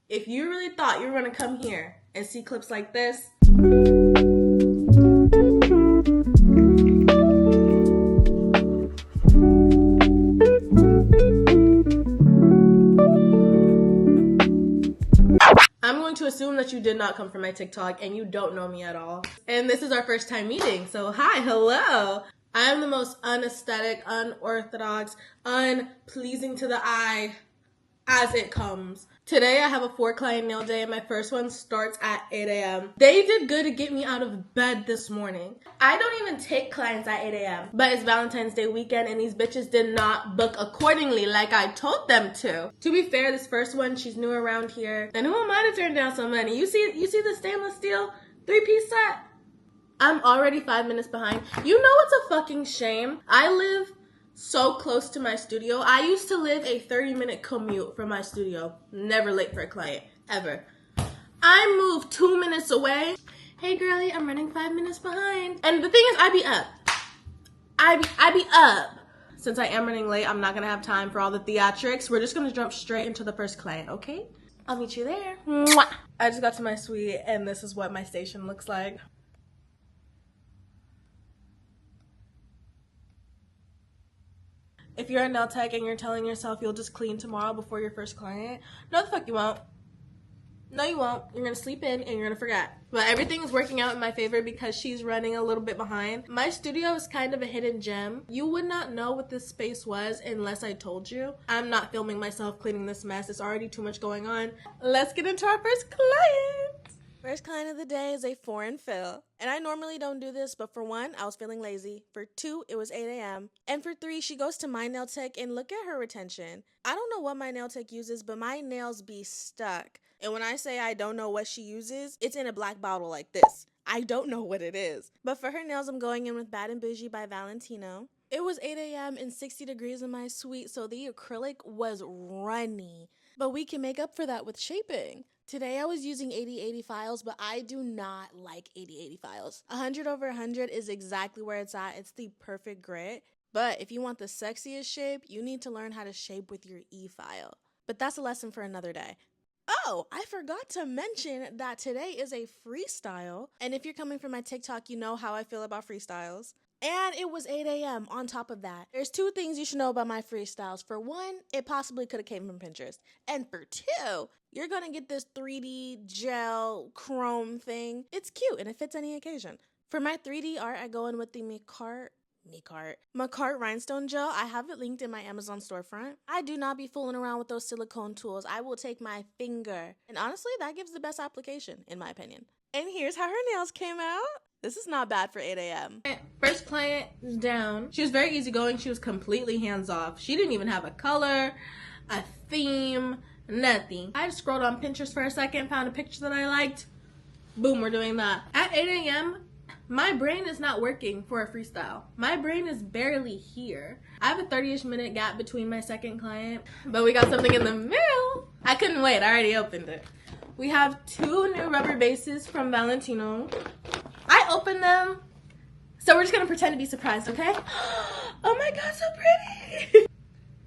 If you really thought you were gonna come here and see clips like this, I'm going to assume that you did not come from my TikTok and you don't know me at all. And this is our first time meeting, so hi, hello. I am the most unaesthetic, unorthodox, unpleasing to the eye as it comes. Today I have a 4-client nail day and my first one starts at 8 a.m. They did good to get me out of bed this morning. I don't even take clients at 8 a.m. But it's Valentine's Day weekend and these bitches did not book accordingly like I told them to. To be fair, this first one, she's new around here. And who am I to turn down some money? You see the stainless steel 3-piece set? I'm already 5 minutes behind. You know what's a fucking shame? I live so close to my studio. I used to live a 30-minute commute from my studio. Never late for a client, ever. I moved 2 minutes away. Hey girlie, I'm running 5 minutes behind. And the thing is, I be up. Since I am running late, I'm not gonna have time for all the theatrics. We're just gonna jump straight into the first client, okay? I'll meet you there. Mwah. I just got to my suite and this is what my station looks like. If you're a nail tech and you're telling yourself you'll just clean tomorrow before your first client, no the fuck you won't. No you won't. You're gonna sleep in and you're gonna forget. But everything is working out in my favor because she's running a little bit behind. My studio is kind of a hidden gem. You would not know what this space was unless I told you. I'm not filming myself cleaning this mess. It's already too much going on. Let's get into our first client. First client of the day is a foreign fill. And I normally don't do this, but for one, I was feeling lazy. For two, it was 8 a.m. And for three, she goes to my nail tech and look at her retention. I don't know what my nail tech uses, but my nails be stuck. And when I say I don't know what she uses, it's in a black bottle like this. I don't know what it is. But for her nails, I'm going in with Bad and Bougie by Valentino. It was 8 a.m. and 60 degrees in my suite, so the acrylic was runny. But we can make up for that with shaping. Today I was using 80/80 files, but I do not like 80/80 files. 100/100 is exactly where it's at. It's the perfect grit. But if you want the sexiest shape, you need to learn how to shape with your E-file. But that's a lesson for another day. Oh, I forgot to mention that today is a freestyle. And if you're coming from my TikTok, you know how I feel about freestyles. And it was 8 a.m. on top of that. There's two things you should know about my freestyles. For one, it possibly could have came from Pinterest. And for two, you're gonna get this 3D gel chrome thing. It's cute and it fits any occasion. For my 3D art, I go in with the Macart rhinestone gel. I have it linked in my Amazon storefront. I do not be fooling around with those silicone tools. I will take my finger. And honestly, that gives the best application, in my opinion. And here's how her nails came out. This is not bad for 8 a.m. First client is down. She was very easygoing. She was completely hands off. She didn't even have a color, a theme, nothing. I just scrolled on Pinterest for a second, found a picture that I liked. Boom, we're doing that. At 8 a.m., my brain is not working for a freestyle. My brain is barely here. I have a 30-ish minute gap between my second client, but we got something in the middle. I couldn't wait. I already opened it. We have 2 new rubber bases from Valentino. I opened them, so we're just gonna pretend to be surprised, okay? Oh my god, so pretty!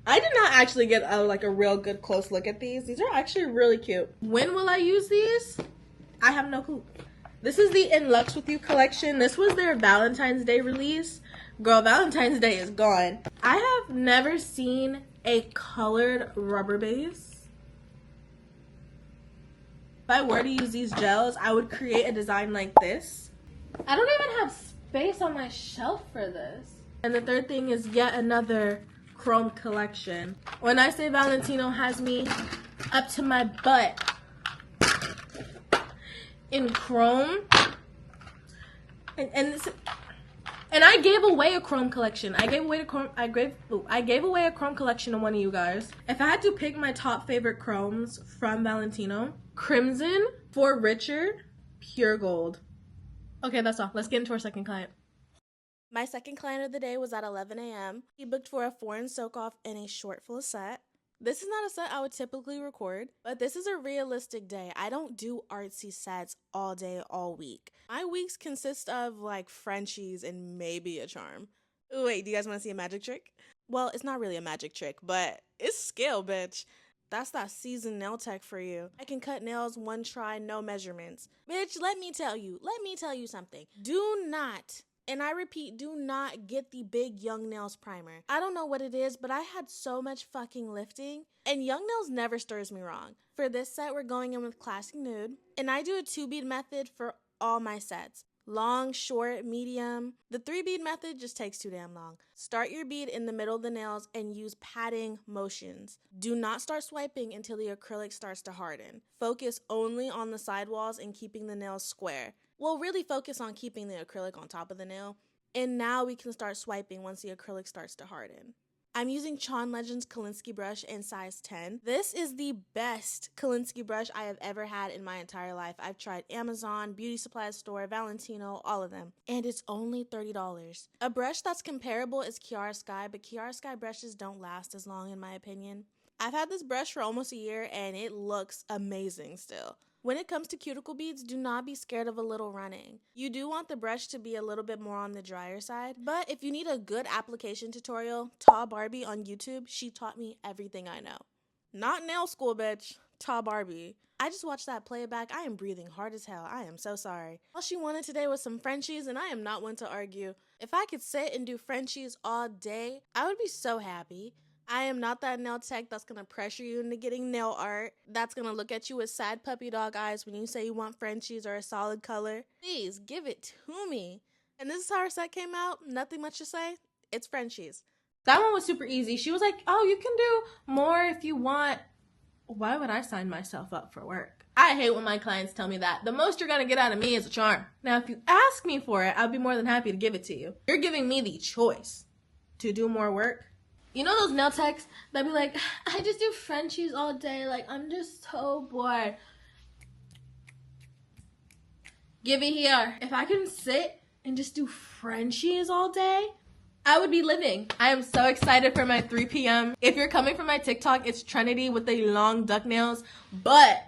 I did not actually get a real good close look at these. These are actually really cute. When will I use these? I have no clue. This is the In Luxe With You collection. This was their Valentine's Day release. Girl, Valentine's Day is gone. I have never seen a colored rubber base. If I were to use these gels, I would create a design like this. I don't even have space on my shelf for this. And the third thing is yet another chrome collection. When I say Valentino has me up to my butt in chrome, and I gave away a chrome collection. I gave away a chrome collection to one of you guys. If I had to pick my top favorite chromes from Valentino, Crimson, For Richard, Pure Gold. Okay, that's all. Let's get into our second client. My second client of the day was at 11 a.m. He booked for a foreign soak-off in a short full set. This is not a set I would typically record, but this is a realistic day. I don't do artsy sets all day, all week. My weeks consist of like Frenchies and maybe a charm. Wait, do you guys want to see a magic trick? Well, it's not really a magic trick, but it's skill, bitch. That's that seasoned nail tech for you. I can cut nails one try, no measurements. Bitch, let me tell you something. Do not, and I repeat, do not get the big Young Nails primer. I don't know what it is, but I had so much fucking lifting, and Young Nails never stirs me wrong. For this set, we're going in with Classic Nude, and I do a 2-bead method for all my sets. Long, short, medium. The 3-bead method just takes too damn long. Start your bead in the middle of the nails and use patting motions. Do not start swiping until the acrylic starts to harden. Focus only on the sidewalls and keeping the nails square. Well, really focus on keeping the acrylic on top of the nail. And now we can start swiping once the acrylic starts to harden. I'm using Chon Legends Kolinsky brush in size 10. This is the best Kolinsky brush I have ever had in my entire life. I've tried Amazon, beauty supply store, Valentino, all of them. And it's only $30. A brush that's comparable is Kiara Sky, but Kiara Sky brushes don't last as long in my opinion. I've had this brush for almost a year and it looks amazing still. When it comes to cuticle beads, do not be scared of a little running. You do want the brush to be a little bit more on the drier side, but if you need a good application tutorial, Ta Barbie on YouTube, she taught me everything I know. Not nail school, bitch. Ta Barbie. I just watched that playback. I am breathing hard as hell. I am so sorry. All she wanted today was some Frenchies, and I am not one to argue. If I could sit and do Frenchies all day, I would be so happy. I am not that nail tech that's going to pressure you into getting nail art, that's going to look at you with sad puppy dog eyes when you say you want Frenchies or a solid color. Please, give it to me. And this is how our set came out. Nothing much to say. It's Frenchies. That one was super easy. She was like, oh, you can do more if you want. Why would I sign myself up for work? I hate when my clients tell me that. The most you're going to get out of me is a charm. Now, if you ask me for it, I'll be more than happy to give it to you. You're giving me the choice to do more work. You know those nail techs that be like, I just do Frenchies all day. Like, I'm just so bored. Give it here. If I can sit and just do Frenchies all day, I would be living. I am so excited for my 3 p.m. If you're coming from my TikTok, it's Trinity with the long duck nails. But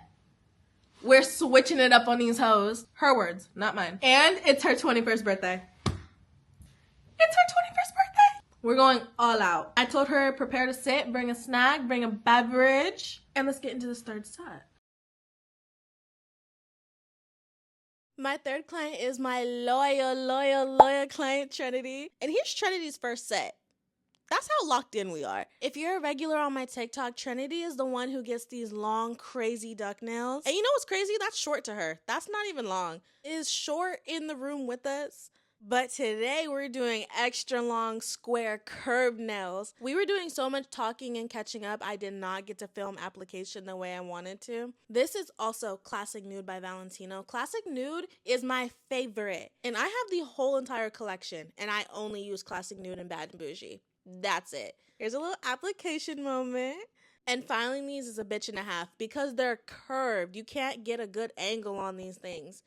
we're switching it up on these hoes. Her words, not mine. And it's her 21st birthday. It's her 21st birthday. We're going all out. I told her prepare to sit, bring a snack, bring a beverage, and let's get into this third set. My third client is my loyal client, Trinity. And here's Trinity's first set. That's how locked in we are. If you're a regular on my TikTok, Trinity is the one who gets these long, crazy duck nails. And you know what's crazy? That's short to her. That's not even long. It is short in the room with us. But today we're doing extra long, square, curved nails. We were doing so much talking and catching up, I did not get to film application the way I wanted to. This is also Classic Nude by Valentino. Classic Nude is my favorite. And I have the whole entire collection, and I only use Classic Nude and Bad and Bougie. That's it. Here's a little application moment. And filing these is a bitch and a half because they're curved. You can't get a good angle on these things.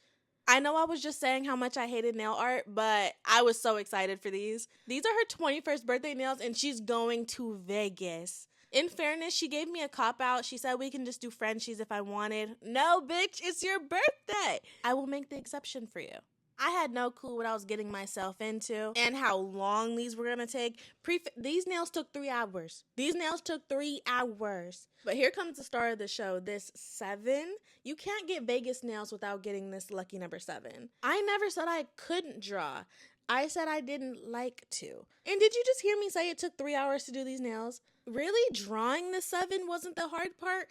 I know I was just saying how much I hated nail art, but I was so excited for these. These are her 21st birthday nails, and she's going to Vegas. In fairness, she gave me a cop-out. She said we can just do Frenchies if I wanted. No, bitch, it's your birthday. I will make the exception for you. I had no clue what I was getting myself into and how long these were going to take. These nails took 3 hours. These nails took 3 hours. But here comes the star of the show, this 7. You can't get Vegas nails without getting this lucky number 7. I never said I couldn't draw. I said I didn't like to. And did you just hear me say it took 3 hours to do these nails? Really? Drawing the 7 wasn't the hard part?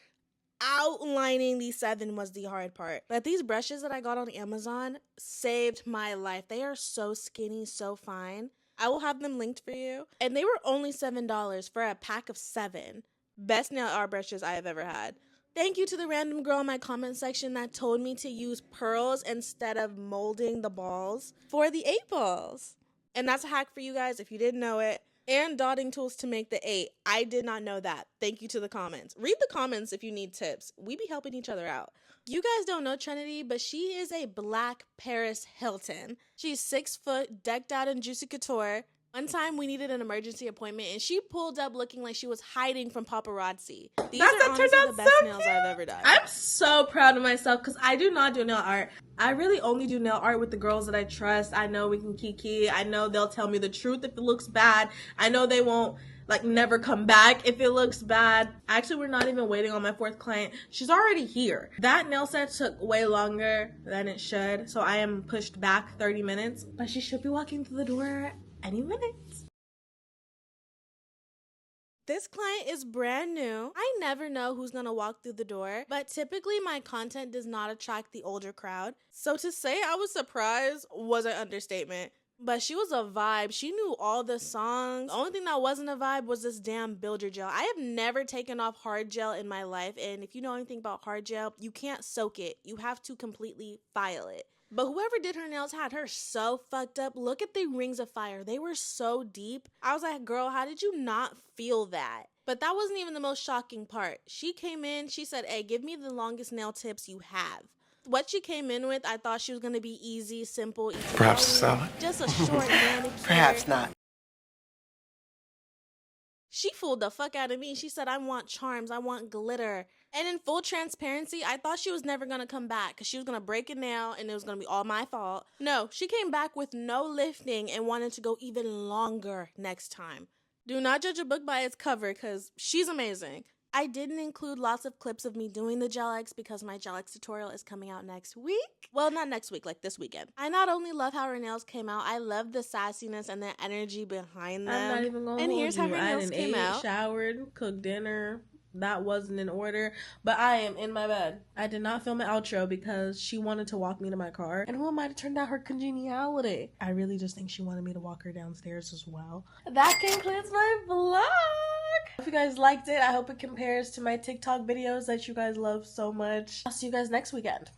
Outlining the 7 was the hard part. But these brushes that I got on Amazon saved my life. They are so skinny, so fine. I will have them linked for you. And they were only $7 for a pack of 7. Best nail art brushes I have ever had. Thank you to the random girl in my comment section that told me to use pearls instead of molding the balls for the 8 balls. And that's a hack for you guys if you didn't know it. And dotting tools to make the 8. I did not know that. Thank you to the comments. Read the comments if you need tips. We be helping each other out. You guys don't know Trinity, but she is a black Paris Hilton. She's 6 foot, decked out in Juicy Couture. One time we needed an emergency appointment and she pulled up looking like she was hiding from paparazzi. These are honestly the best nails I've ever done. I'm so proud of myself because I do not do nail art. I really only do nail art with the girls that I trust. I know we can kiki. I know they'll tell me the truth if it looks bad. I know they won't like never come back if it looks bad. Actually, we're not even waiting on my 4th client. She's already here. That nail set took way longer than it should, so I am pushed back 30 minutes, but she should be walking through the door any minute. This client is brand new. I never know who's gonna walk through the door, but typically my content does not attract the older crowd. So to say I was surprised was an understatement. But she was a vibe. She knew all the songs. The only thing that wasn't a vibe was this damn builder gel. I have never taken off hard gel in my life, and if you know anything about hard gel, you can't soak it. You have to completely file it. But whoever did her nails had her so fucked up. Look at the rings of fire. They were so deep. I was like, girl, how did you not feel that? But that wasn't even the most shocking part. She came in, she said, hey, give me the longest nail tips you have. What she came in with, I thought she was going to be easy, simple, easy. Perhaps salad. Just a short manicure. Perhaps not. She fooled the fuck out of me. She said, I want charms, I want glitter. And in full transparency, I thought she was never gonna come back because she was gonna break a nail and it was gonna be all my fault. No, she came back with no lifting and wanted to go even longer next time. Do not judge a book by its cover because she's amazing. I didn't include lots of clips of me doing the gel X because my gel X tutorial is coming out next week. Well, not next week, like this weekend. I not only love how her nails came out, I love the sassiness and the energy behind them. I'm not even gonna and hold here's you. how her I nails done came ate, out. showered, cooked dinner. That wasn't in order, but I am in my bed. I did not film an outro because she wanted to walk me to my car, and who am I to turn down her congeniality? I really just think she wanted me to walk her downstairs as well. That concludes my vlog. If you guys liked it, I hope it compares to my TikTok videos that you guys love so much. I'll see you guys next weekend.